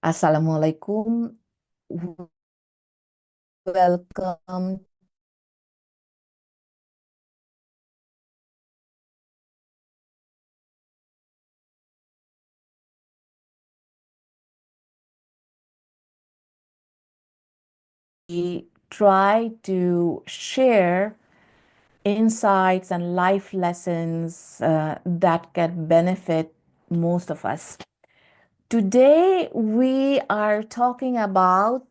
Assalamualaikum. Welcome. We try to share insights and life lessons that can benefit most of us. Today, we are talking about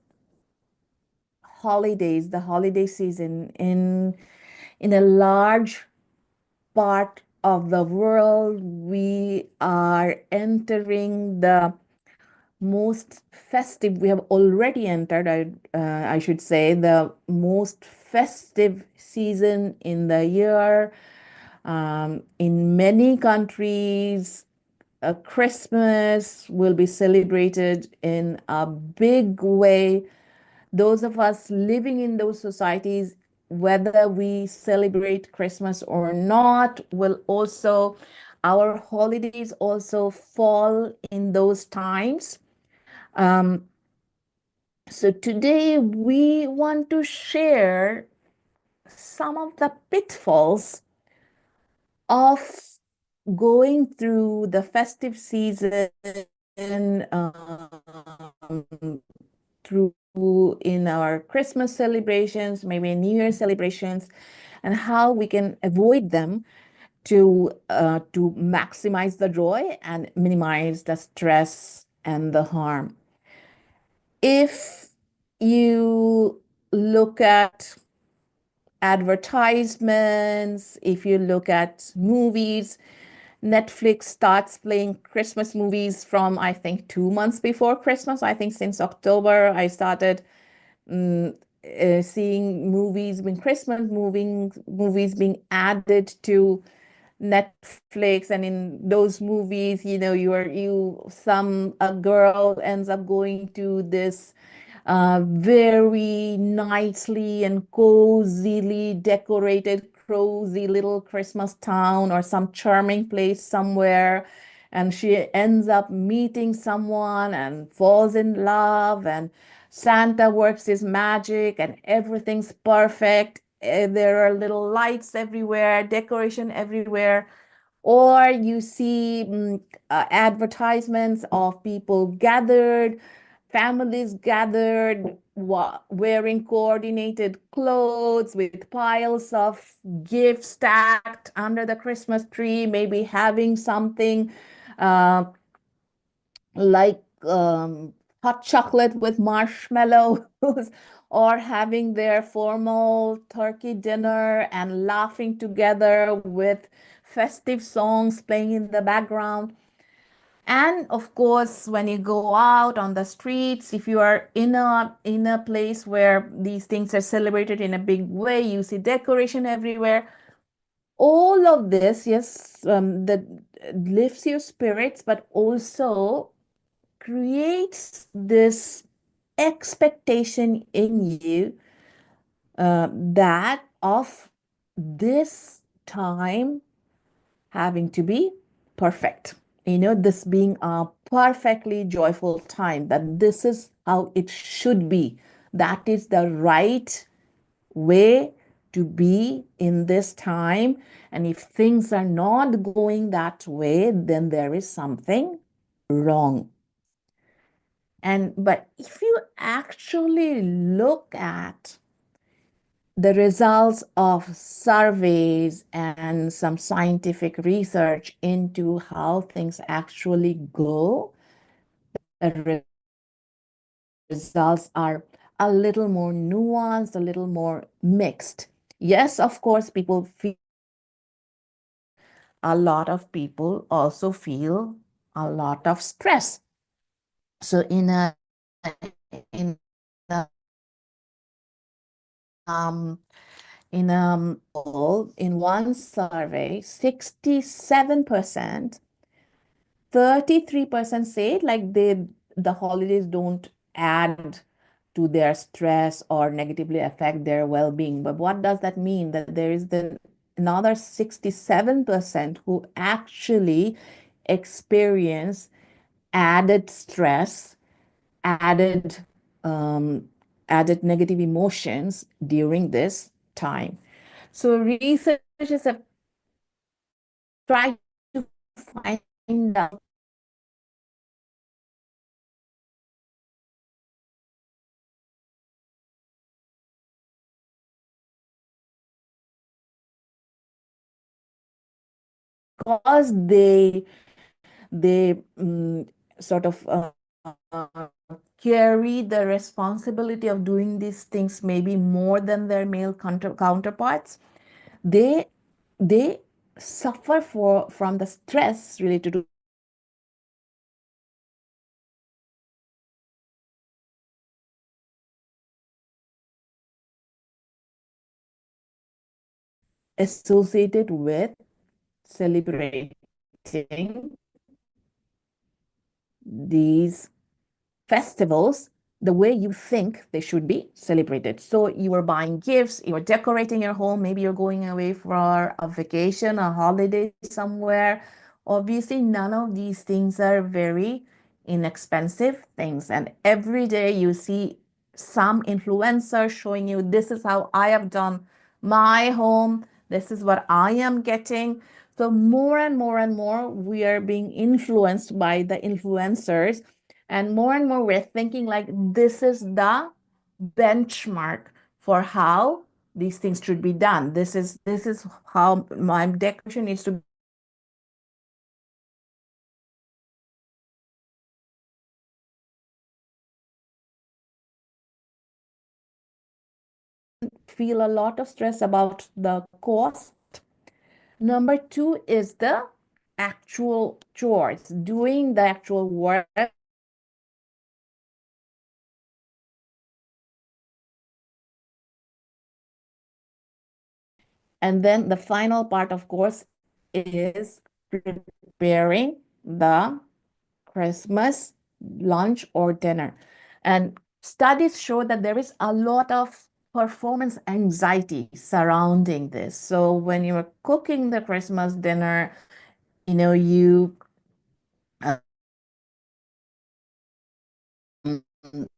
holidays, the holiday season in a large part of the world. We are entering the most festive, we have already entered, I should say, the most festive season in the year. In many countries, Christmas will be celebrated in a big way. Those of us living in those societies, whether we celebrate Christmas or not, will also, our holidays also fall in those times. Um, so today we want to share some of the pitfalls of going through the festive season, through in our Christmas celebrations, maybe New Year celebrations, and how we can avoid them to maximize the joy and minimize the stress and the harm. If you look at advertisements, if you look at movies, Netflix starts playing Christmas movies from, I think, 2 months before Christmas. I think since October, I started um, seeing movies, being Christmas movies being added to Netflix. And in those movies, a girl ends up going to this very nicely and cozily decorated, cozy little Christmas town or some charming place somewhere. And she ends up meeting someone and falls in love, and Santa works his magic, and everything's perfect. There are little lights everywhere, decoration everywhere. Or you see advertisements of people gathered, families gathered, wearing coordinated clothes with piles of gifts stacked under the Christmas tree, maybe having something uh, like hot chocolate with marshmallows, or having their formal turkey dinner and laughing together with festive songs playing in the background. And of course, when you go out on the streets, if you are in a place where these things are celebrated in a big way, you see decoration everywhere. All of this, yes, that lifts your spirits, but also creates this expectation in you that of this time having to be perfect. This being a perfectly joyful time, that this is how it should be. That is the right way to be in this time. And if things are not going that way, then there is something wrong. But if you actually look at the results of surveys and some scientific research into how things actually go, the results are a little more nuanced, a little more mixed. Yes, of course, people feel, a lot of people also feel a lot of stress. So in a um in one survey, 67%, 33% say like the holidays don't add to their stress or negatively affect their well-being. But what does that mean? That there is another 67% who actually experience added stress added um, added negative emotions during this time. So researchers have tried to find out because they sort of uh, carry the responsibility of doing these things maybe more than their male counterparts. They they suffer from the stress related to associated with celebrating these festivals the way you think they should be celebrated. So you are buying gifts, you're decorating your home, maybe you're going away for a vacation, a holiday somewhere. Obviously, none of these things are very inexpensive things. And every day you see some influencer showing you this is how I have done my home, this is what I am getting. So more and more and more, we are being influenced by the influencers, and more we're thinking like this is the benchmark for how these things should be done. This is how my decoration needs to feel a lot of stress about the cost. Number two is the actual chores, doing the actual work. And then the final part, of course, is preparing the Christmas lunch or dinner. And studies show that there is a lot of performance anxiety surrounding this. So when you're cooking the Christmas dinner, you know, uh,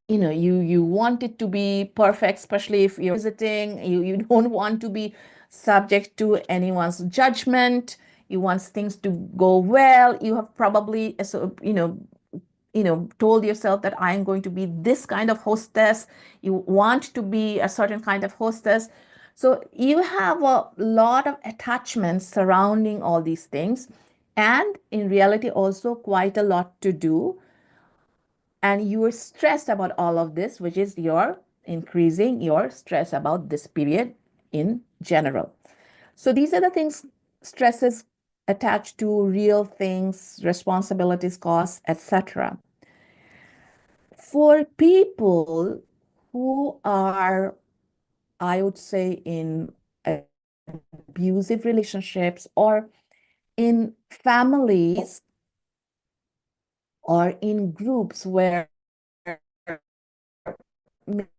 you want it to be perfect, especially if you're visiting. You don't want to be subject to anyone's judgment. You want things to go well. You have probably so told yourself that I'm going to be this kind of hostess. You want to be a certain kind of hostess. So you have a lot of attachments surrounding all these things, and in reality also quite a lot to do. And you are stressed about all of this, which is your increasing your stress about this period in general. So these are the things, stresses attached to real things, responsibilities, costs, etc. For people who are, I would say, in abusive relationships or in families or in groups where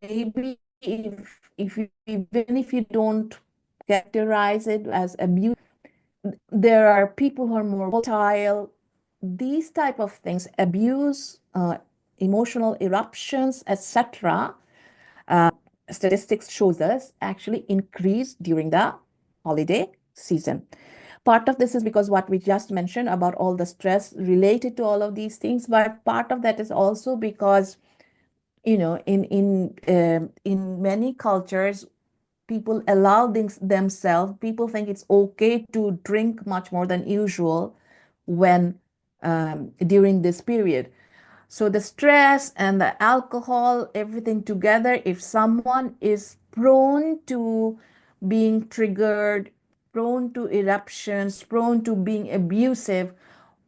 maybe if you, even if you don't characterize it as abuse, there are people who are more volatile. These type of things, abuse, emotional eruptions, etc. Statistics shows us actually increase during the holiday season. Part of this is because what we just mentioned about all the stress related to all of these things, but part of that is also because in many cultures people allow themselves, people think it's okay to drink much more than usual when during this period. So the stress and the alcohol, everything together, if someone is prone to being triggered, prone to eruptions, prone to being abusive,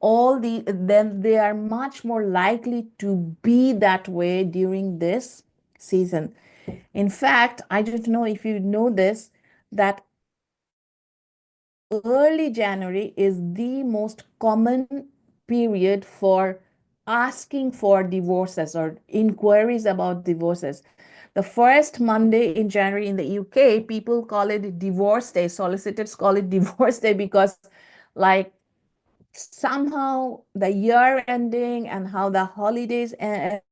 then they are much more likely to be that way during this season. In fact, I don't know if you know this, that early January is the most common period for asking for divorces or inquiries about divorces. The first Monday in January in the UK, people call it divorce day. Solicitors call it divorce day because, like, somehow the year ending and how the holidays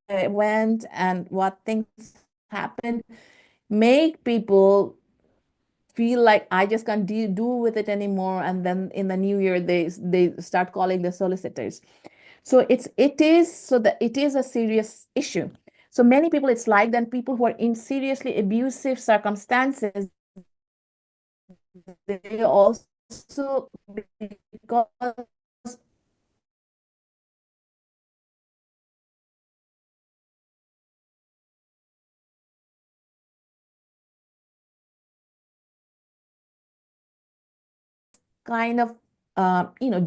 went and what things happened make people feel like I just can't do with it anymore. And then in the new year, they start calling the solicitors. So it is a serious issue. So many people, it's like then people who are in seriously abusive circumstances, they also, because kind of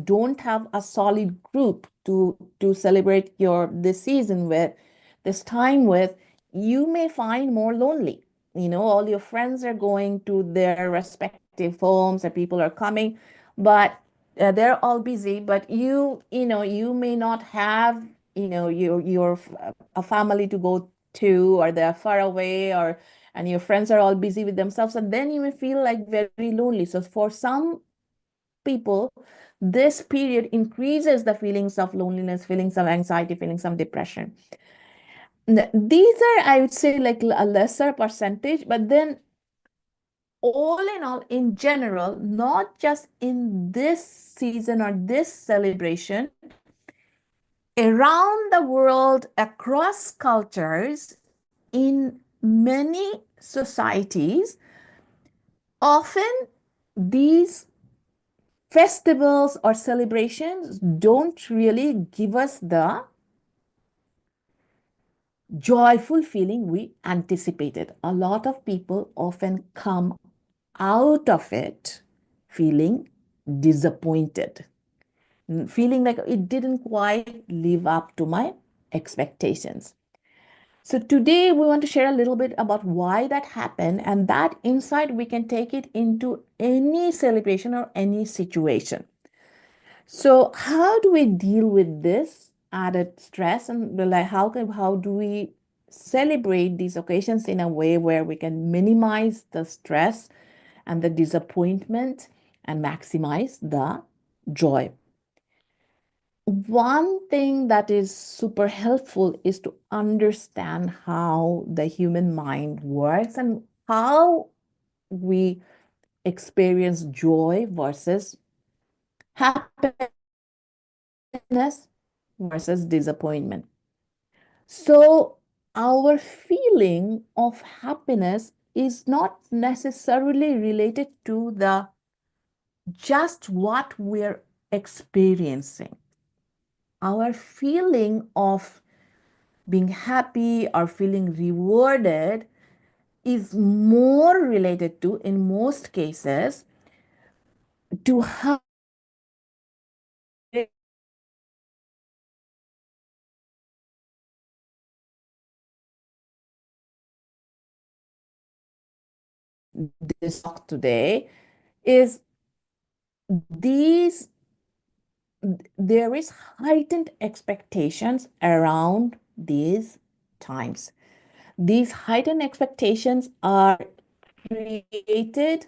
don't have a solid group to celebrate your this season with, this time with, you may find more lonely. All your friends are going to their respective homes and people are coming, but they're all busy. But you may not have your a family to go to, or they're far away, or and your friends are all busy with themselves, and then you may feel like very lonely. So for some people, this period increases the feelings of loneliness, feelings of anxiety, feelings of depression. These are, I would say, like a lesser percentage, but then all in all, in general, not just in this season or this celebration, around the world, across cultures, in many societies, often these festivals or celebrations don't really give us the joyful feeling we anticipated. A lot of people often come out of it feeling disappointed, feeling like it didn't quite live up to my expectations. So today we want to share a little bit about why that happened, and that insight we can take it into any celebration or any situation. So how do we deal with this added stress, and like how do we celebrate these occasions in a way where we can minimize the stress and the disappointment and maximize the joy? One thing that is super helpful is to understand how the human mind works and how we experience joy versus happiness versus disappointment. So, our feeling of happiness is not necessarily related to the just what we're experiencing. Our feeling of being happy or feeling rewarded is more related to, in most cases, to how this talk today is these there is heightened expectations around these times. These heightened expectations are created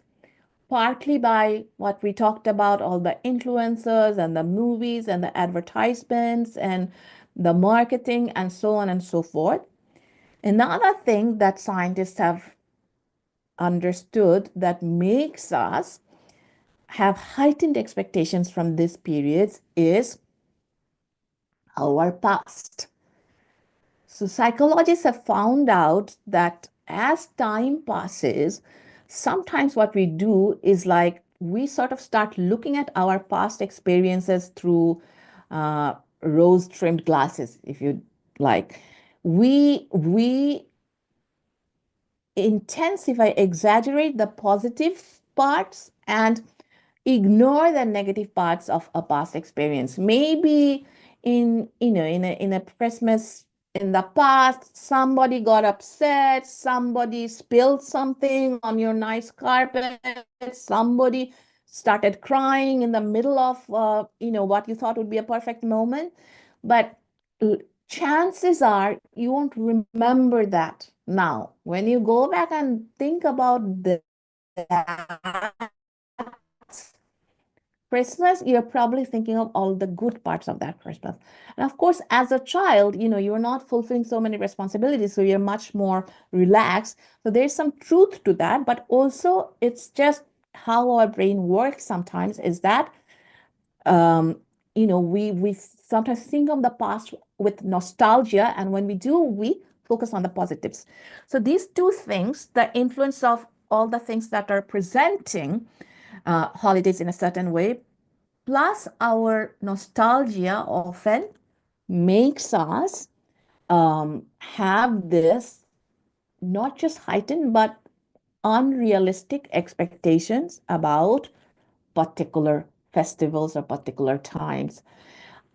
partly by what we talked about, all the influencers and the movies and the advertisements and the marketing and so on and so forth. Another thing that scientists have understood that makes us have heightened expectations from these periods is our past. So psychologists have found out that as time passes, sometimes what we do is like we sort of start looking at our past experiences through rose-trimmed glasses, if you like. We intensify, exaggerate the positive parts and ignore the negative parts of a past experience. Maybe in a Christmas in the past, somebody got upset, somebody spilled something on your nice carpet, somebody started crying in the middle of what you thought would be a perfect moment. But chances are you won't remember that now. When you go back and think about that Christmas, you're probably thinking of all the good parts of that Christmas. And of course, as a child, you're not fulfilling so many responsibilities, so you're much more relaxed. So there's some truth to that, but also it's just how our brain works sometimes is that um, we sometimes think of the past with nostalgia, and when we do, we focus on the positives. So these two things, the influence of all the things that are presenting holidays in a certain way, plus our nostalgia often makes us have this not just heightened but unrealistic expectations about particular festivals or particular times.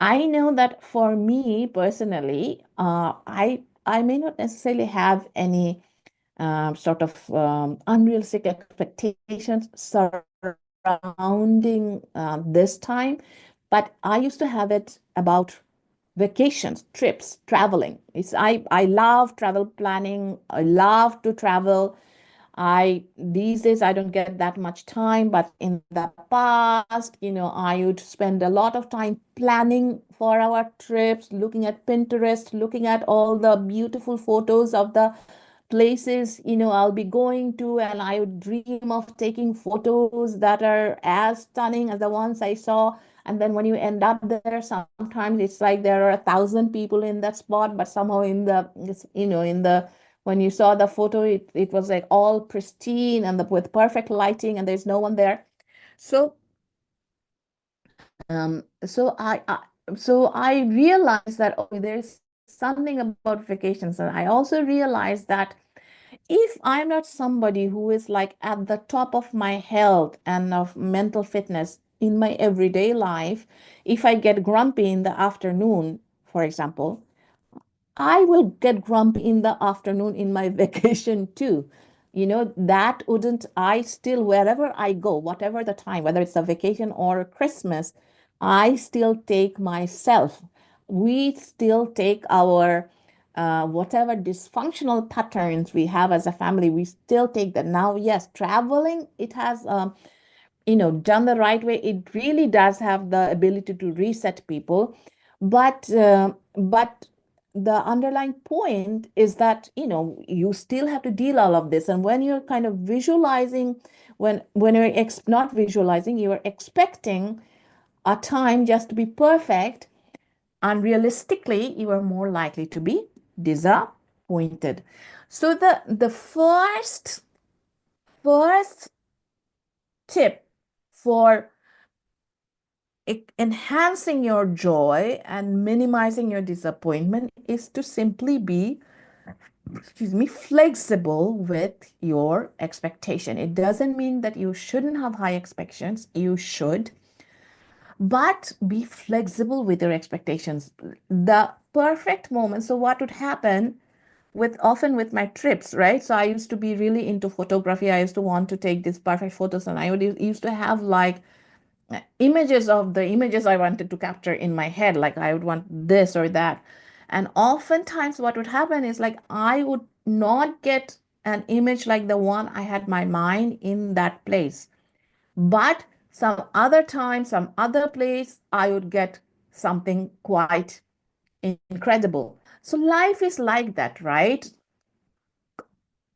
I know that for me personally, I may not necessarily have any sort of unrealistic expectations surrounding this time, but I used to have it about vacations, trips, traveling. I love travel planning. I love to travel. I these days I don't get that much time, but in the past, I would spend a lot of time planning for our trips, looking at Pinterest, looking at all the beautiful photos of the places, I'll be going to, and I would dream of taking photos that are as stunning as the ones I saw. And then when you end up there, sometimes it's like there are 1,000 people in that spot, but somehow in the when you saw the photo, it was like all pristine and with perfect lighting, and there's no one there. So, um, so I, I so I realized that there's something about vacations, and I also realized that if I'm not somebody who is like at the top of my health and of mental fitness in my everyday life, if I get grumpy in the afternoon, for example, I will get grumpy in the afternoon in my vacation too. That wouldn't, I still, wherever I go, whatever the time, whether it's a vacation or Christmas, I still take myself. We still take our whatever dysfunctional patterns we have as a family, we still take that. Now, yes, traveling, it has done the right way, it really does have the ability to reset people. But the underlying point is that you still have to deal all of this, and when you're kind of visualizing, when you're not visualizing, you're expecting a time just to be perfect, unrealistically you are more likely to be disappointed. So the first tip for enhancing your joy and minimizing your disappointment is to simply be, excuse me, flexible with your expectation. It doesn't mean that you shouldn't have high expectations. You should, but be flexible with your expectations. The perfect moment. So what would happen with my trips, right? So I used to be really into photography. I used to want to take these perfect photos, and I would used to have like images of the images I wanted to capture in my head, like I would want this or that. And oftentimes, what would happen is like I would not get an image like the one I had my mind in that place. But some other time, some other place, I would get something quite incredible. So life is like that, right?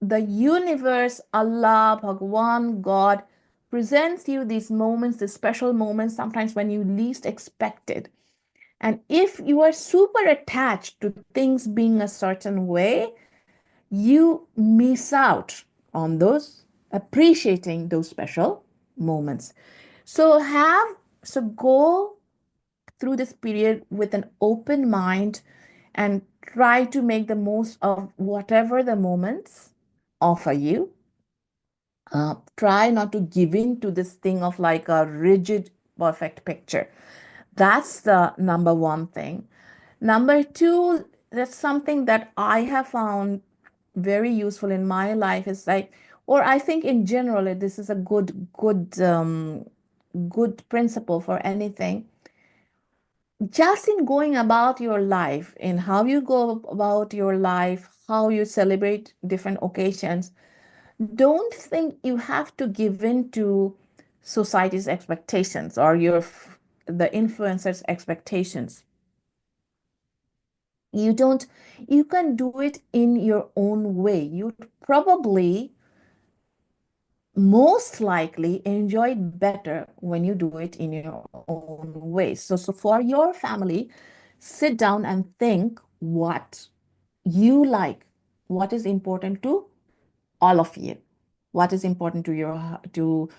The universe, Allah, Bhagwan, God, presents you these moments, these special moments, sometimes when you least expect it. And if you are super attached to things being a certain way, you miss out on those, appreciating those special moments. So go through this period with an open mind and try to make the most of whatever the moments offer you. Try not to give in to this thing of like a rigid, perfect picture. That's the number one thing. Number two, that's something that I have found very useful in my life is like, or I think in general, this is a good principle for anything. Just in going about your life, in how you go about your life, how you celebrate different occasions, don't think you have to give in to society's expectations or the influencers' expectations. You don't, you can do it in your own way. You probably most likely enjoy it better when you do it in your own way. So for your family, sit down and think what you like, what is important to all of you, what is important to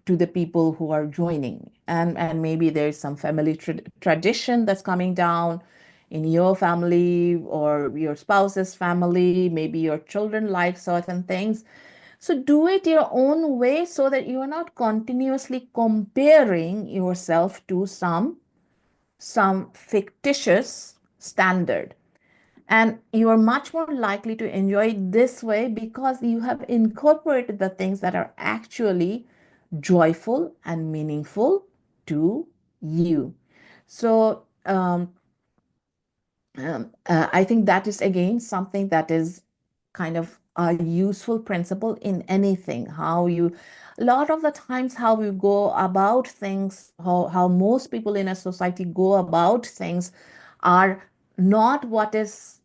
to the people who are joining, and maybe there's some family tradition that's coming down in your family or your spouse's family. Maybe your children like certain things, so do it your own way so that you are not continuously comparing yourself to some fictitious standard. And you are much more likely to enjoy it this way because you have incorporated the things that are actually joyful and meaningful to you. So I think that is again something that is kind of a useful principle in anything. A lot of the times, how we go about things, how most people in a society go about things are not what is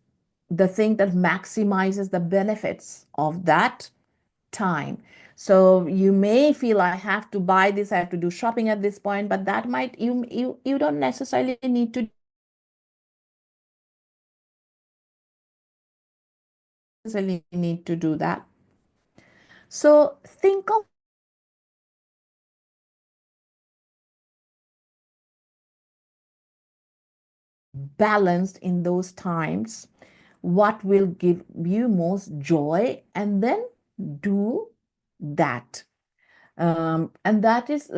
the thing that maximizes the benefits of that time. So you may feel I have to buy this, I have to do shopping at this point, but that might you don't necessarily need to necessarily need to do that. So think of balanced in those times, what will give you most joy, and then do that. And that is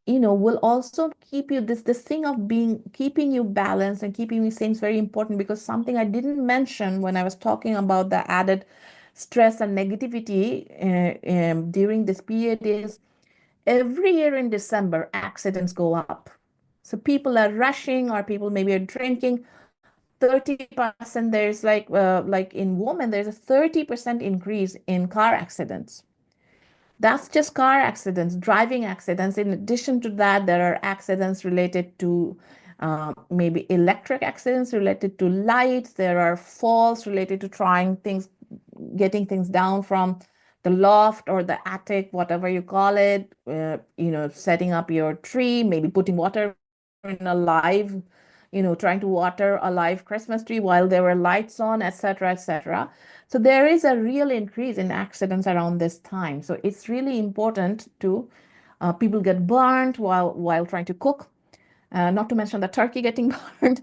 will also keep you this thing of being keeping you balanced and keeping you sane is very important, because something I didn't mention when I was talking about the added stress and negativity during this period is every year in December, accidents go up. So people are rushing, or people maybe are drinking. 30%, there's like in women, there's a 30% increase in car accidents. That's just car accidents, driving accidents. In addition to that, there are accidents related to maybe electric accidents related to lights. There are falls related to trying things, getting things down from the loft or the attic, whatever you call it. Setting up your tree, maybe putting water in a live, trying to water a live Christmas tree while there were lights on, etc., etc. So there is a real increase in accidents around this time. So it's really important to people get burnt while trying to cook, not to mention the turkey getting burned.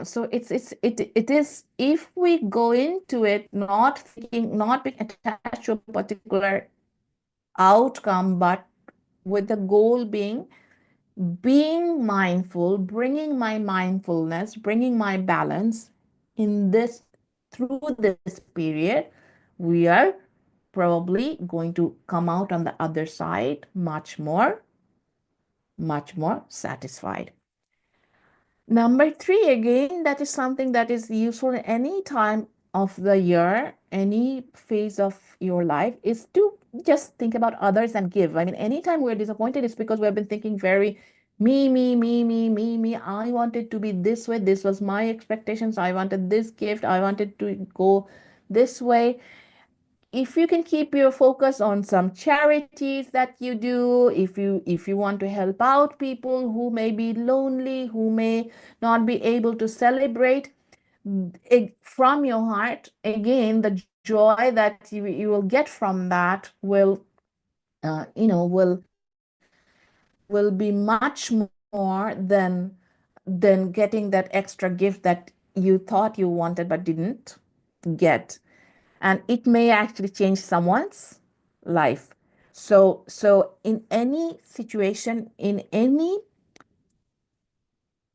So it is, if we go into it not thinking, not being attached to a particular outcome, but with the goal being mindful, bringing my mindfulness, bringing my balance in this, through this period, we are probably going to come out on the other side much more satisfied. Number three, again, that is something that is useful in any time of the year, any phase of your life, is to just think about others and give. I mean, anytime we're disappointed, it's because we have been thinking very me, me, me, me, me, me. I wanted to be this way. This was my expectations. I wanted this gift. I wanted to go this way. If you can keep your focus on some charities that you do, if you want to help out people who may be lonely, who may not be able to celebrate from your heart, again, the joy that you will get from that will uh, you know will will be much more than getting that extra gift that you thought you wanted but didn't get. And it may actually change someone's life. So in any situation, in anything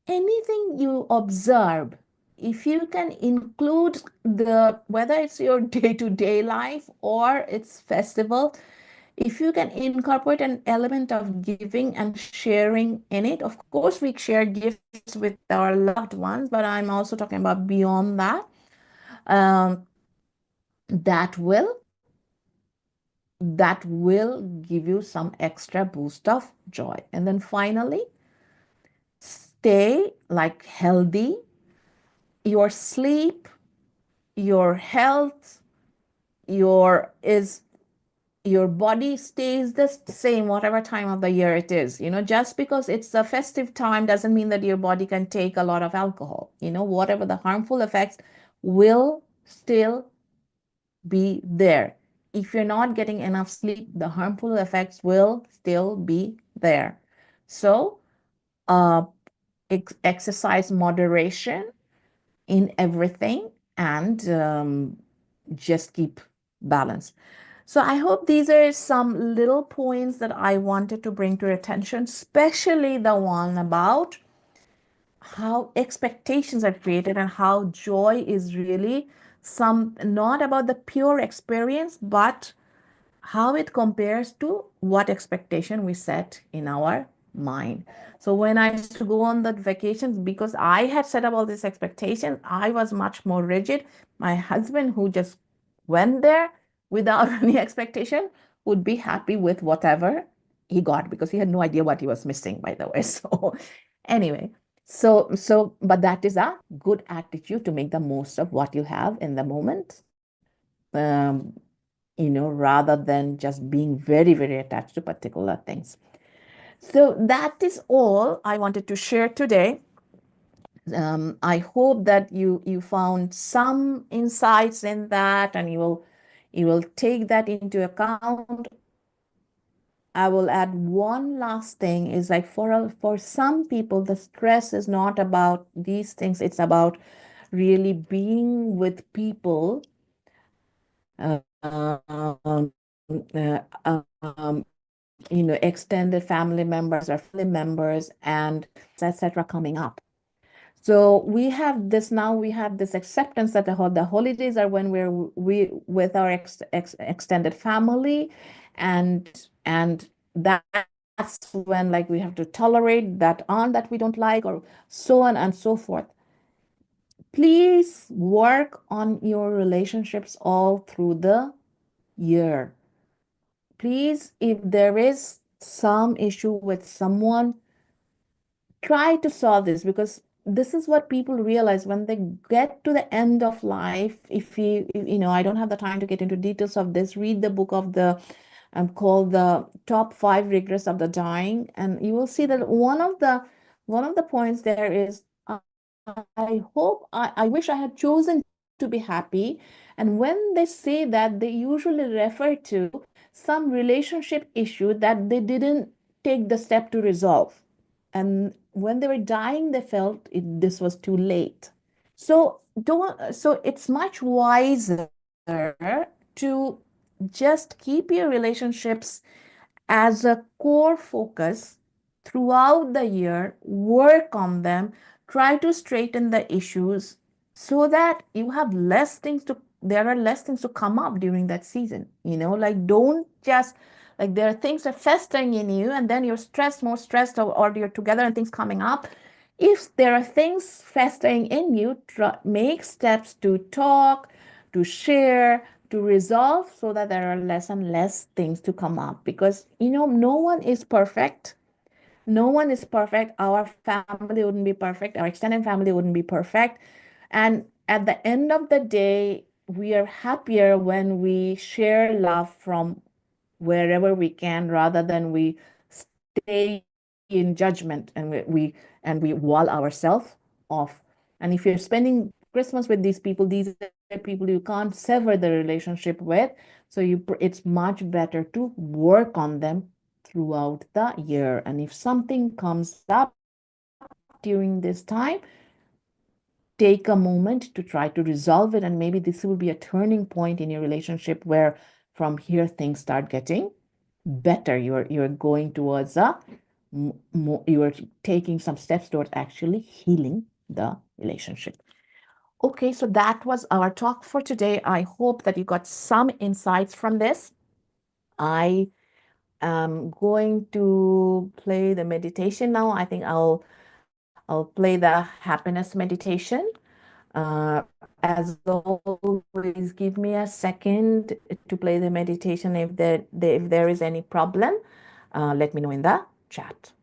you observe, if you can include whether it's your day-to-day life or it's festival, if you can incorporate an element of giving and sharing in it. Of course, we share gifts with our loved ones, but I'm also talking about beyond that. um, that will that will give you some extra boost of joy. And then finally, stay like healthy, your sleep, your health, your body stays the same whatever time of the year it is. Just because it's a festive time doesn't mean that your body can take a lot of alcohol. Whatever the harmful effects will still be there. If you're not getting enough sleep, the harmful effects will still be there. So, uh, exercise moderation in everything, and just keep balance. So I hope these are some little points that I wanted to bring to your attention, especially the one about how expectations are created and how joy is really some not about the pure experience, but how it compares to what expectation we set in our mind. So when I used to go on that vacations, because I had set up all these expectations, I was much more rigid. My husband, who just went there without any expectation, would be happy with whatever he got because he had no idea what he was missing, by the way. So anyway, but that is a good attitude to make the most of what you have in the moment. Um, rather than just being very, very attached to particular things. So that is all I wanted to share today. I hope that you found some insights in that, and you will take that into account. I will add one last thing is like for some people, the stress is not about these things. It's about really being with people, um, extended family members or family members and etc. coming up. So we have this acceptance that the holidays are when we with our extended family, and that's when like we have to tolerate that aunt that we don't like, or so on and so forth. Please work on your relationships all through the year. Please, if there is some issue with someone, try to solve this, because this is what people realize when they get to the end of life. I don't have the time to get into details of this. Read the book of the called the Top Five Regrets of the Dying, and you will see that one of the points there is, I wish I had chosen to be happy. And when they say that, they usually refer to some relationship issue that they didn't take the step to resolve. And when they were dying, they felt this was too late. So it's much wiser to just keep your relationships as a core focus throughout the year, work on them, try to straighten the issues so that there are less things to come up during that season. Like don't just like there are things that are festering in you, and then you're more stressed, or you're together and things coming up. If there are things festering in you, make steps to talk, to share, to resolve, so that there are less and less things to come up, because no one is perfect. No one is perfect. Our family wouldn't be perfect. Our extended family wouldn't be perfect. And at the end of the day, we are happier when we share love from wherever we can, rather than we stay in judgment, and we wall ourselves off. And if you're spending Christmas with these are people you can't sever the relationship with. So it's much better to work on them throughout the year. And if something comes up during this time, take a moment to try to resolve it. And maybe this will be a turning point in your relationship where from here things start getting better. You're going towards you're taking some steps towards actually healing the relationship. Okay, so that was our talk for today. I hope that you got some insights from this. I am going to play the meditation now. I think I'll play the happiness meditation. Uh, as always, give me a second to play the meditation. If there is any problem, let me know in the chat.